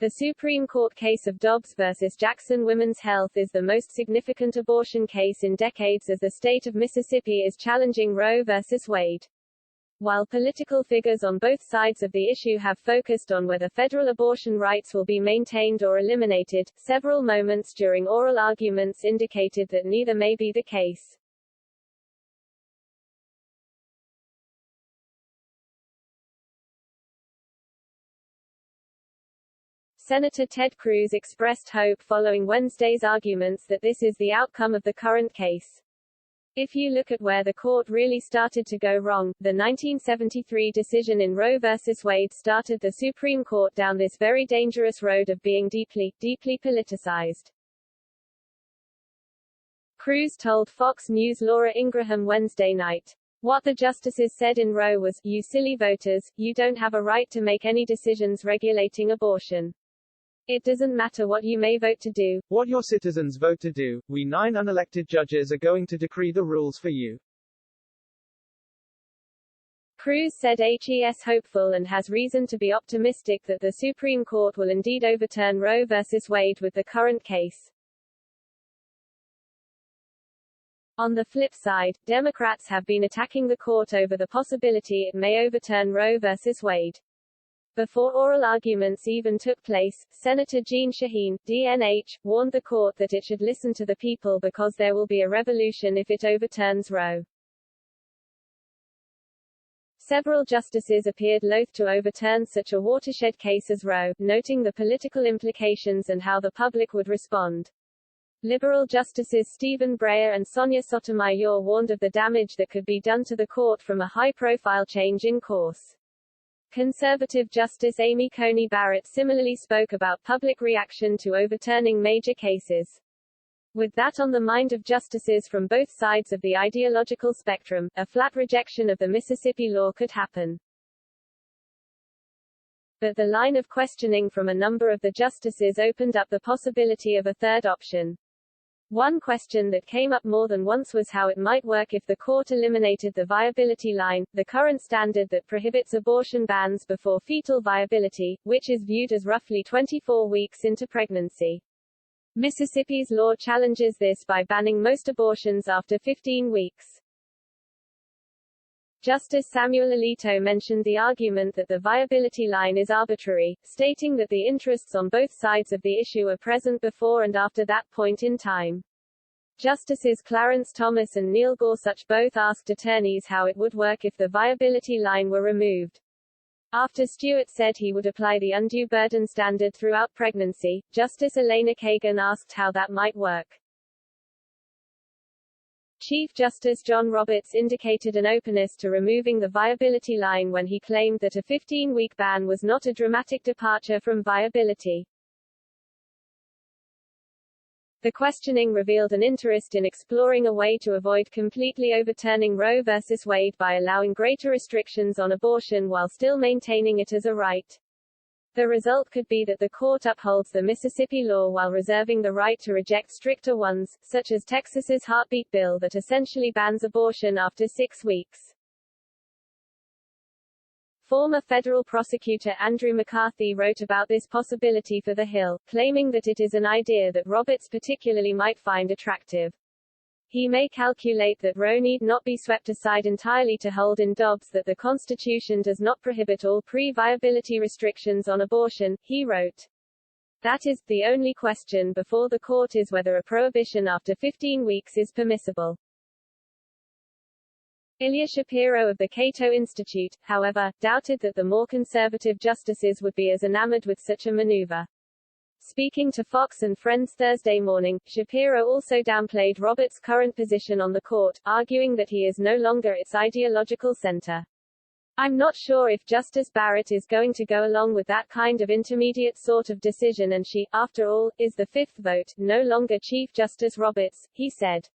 The Supreme Court case of Dobbs versus Jackson Women's Health is the most significant abortion case in decades as the state of Mississippi is challenging Roe versus Wade. While political figures on both sides of the issue have focused on whether federal abortion rights will be maintained or eliminated, several moments during oral arguments indicated that neither may be the case. Senator Ted Cruz expressed hope following Wednesday's arguments that this is the outcome of the current case. If you look at where the court really started to go wrong, the 1973 decision in Roe v. Wade started the Supreme Court down this very dangerous road of being deeply politicized. Cruz told Fox News' Laura Ingraham Wednesday night, "What the justices said in Roe was, you silly voters, you don't have a right to make any decisions regulating abortion. It doesn't matter what you may vote to do. What your citizens vote to do, we 9 unelected judges are going to decree the rules for you." Cruz said he is hopeful and has reason to be optimistic that the Supreme Court will indeed overturn Roe v. Wade with the current case. On the flip side, Democrats have been attacking the court over the possibility it may overturn Roe v. Wade. Before oral arguments even took place, Senator Jeanne Shaheen, DNH, warned the court that it should listen to the people because there will be a revolution if it overturns Roe. Several justices appeared loath to overturn such a watershed case as Roe, noting the political implications and how the public would respond. Liberal Justices Stephen Breyer and Sonia Sotomayor warned of the damage that could be done to the court from a high-profile change in course. Conservative Justice Amy Coney Barrett similarly spoke about public reaction to overturning major cases. With that on the mind of justices from both sides of the ideological spectrum, a flat rejection of the Mississippi law could happen. But the line of questioning from a number of the justices opened up the possibility of a third option. One question that came up more than once was how it might work if the court eliminated the viability line, the current standard that prohibits abortion bans before fetal viability, which is viewed as roughly 24 weeks into pregnancy. Mississippi's law challenges this by banning most abortions after 15 weeks. Justice Samuel Alito mentioned the argument that the viability line is arbitrary, stating that the interests on both sides of the issue are present before and after that point in time. Justices Clarence Thomas and Neil Gorsuch both asked attorneys how it would work if the viability line were removed. After Stewart said he would apply the undue burden standard throughout pregnancy, Justice Elena Kagan asked how that might work. Chief Justice John Roberts indicated an openness to removing the viability line when he claimed that a 15-week ban was not a dramatic departure from viability. The questioning revealed an interest in exploring a way to avoid completely overturning Roe v. Wade by allowing greater restrictions on abortion while still maintaining it as a right. The result could be that the court upholds the Mississippi law while reserving the right to reject stricter ones, such as Texas's heartbeat bill that essentially bans abortion after 6 weeks. Former federal prosecutor Andrew McCarthy wrote about this possibility for The Hill, claiming that it is an idea that Roberts particularly might find attractive. He may calculate that Roe need not be swept aside entirely to hold in Dobbs that the Constitution does not prohibit all pre-viability restrictions on abortion, he wrote. That is, the only question before the court is whether a prohibition after 15 weeks is permissible. Ilya Shapiro of the Cato Institute, however, doubted that the more conservative justices would be as enamored with such a maneuver. Speaking to Fox and Friends Thursday morning, Shapiro also downplayed Roberts' current position on the court, arguing that he is no longer its ideological center. "I'm not sure if Justice Barrett is going to go along with that kind of intermediate sort of decision and she, after all, is the fifth vote, no longer Chief Justice Roberts," he said.